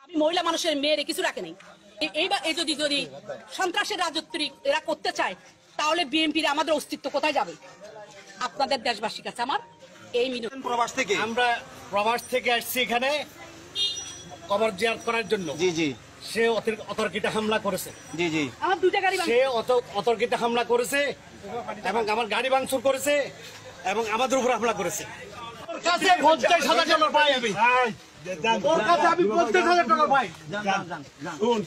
আমি মহিলা মানুষের মেয়েরে কিছু রাখে নাই। এইবার এই যদি যদি সন্ত্রাসের রাজত্ব এরা করতে চায় তাহলে বিএনপির আমাদের অস্তিত্ব কোথায় যাবে? আপনাদের দেশবাসীর কাছে আমার এই মিনতি। আমরা প্রবাস থেকে আসছি এখানে কবর জিয়ারত করার জন্য। জি জি। সে অতর্কিত হামলা করেছে। জি জি। আমার দুইটা গাড়ি সে অতর্কিত হামলা করেছে এবং আমার গাড়ি ভাঙচুর করেছে এবং আমাদের উপর হামলা করেছে। ওর কাছে 50,000 টাকা পাই আমি। ওর কাছে আমি 50,000 টাকা পাই। শুন,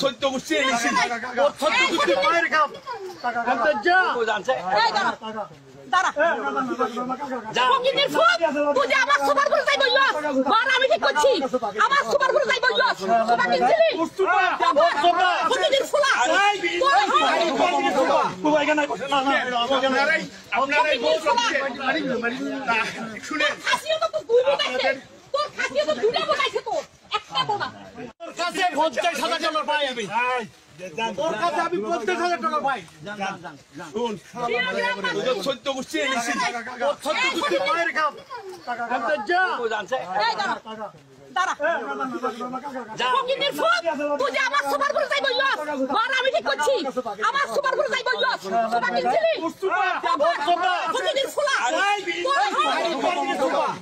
সত্য বুঝছি এনেছি। ওর সত্য বুঝছি পায়ের কাপ। টাকা যা। এই দাঁড়া যা ফকিনের ফুক তুই যে আমার সুপার করে যাই বললো মার আমি ঠিক করছি আমার সুপার করে যাই বললো সুপার কিনছিলি ফকিনের ফুলা কুবাই গানা না না আপনারাই বল শুনেন হাসিও তো দুই বোনাইছে তোর হাসিও তো দুইটা বোনাইছে তোর একটা বোনা ওর কাছে 50,000 টাকা পাই আমি। ওর কাছে আমি 50,000 টাকা পাই। শুন, সত্য বুঝছি এনেছি। ওর সত্য বুঝছি পায়ের কাপ। টাকা যা। এই দাঁড়া যা ফকিনের ফুক তুই যে আমার সুপার করে যাই বললো মার আমি ঠিক করছি আমার সুপার করে যাই বললো সুপার কিনছিলি ফকিনের ফুলা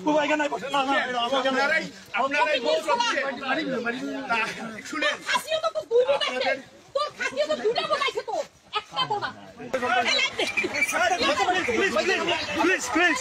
কুবাই গানা না না আপনারাই বল শুনেন হাসিও তো দুই বোনাইছে তোর হাসিও তো দুইটা বোনাইছে তোর একটা বোনা প্লিজ প্লিজ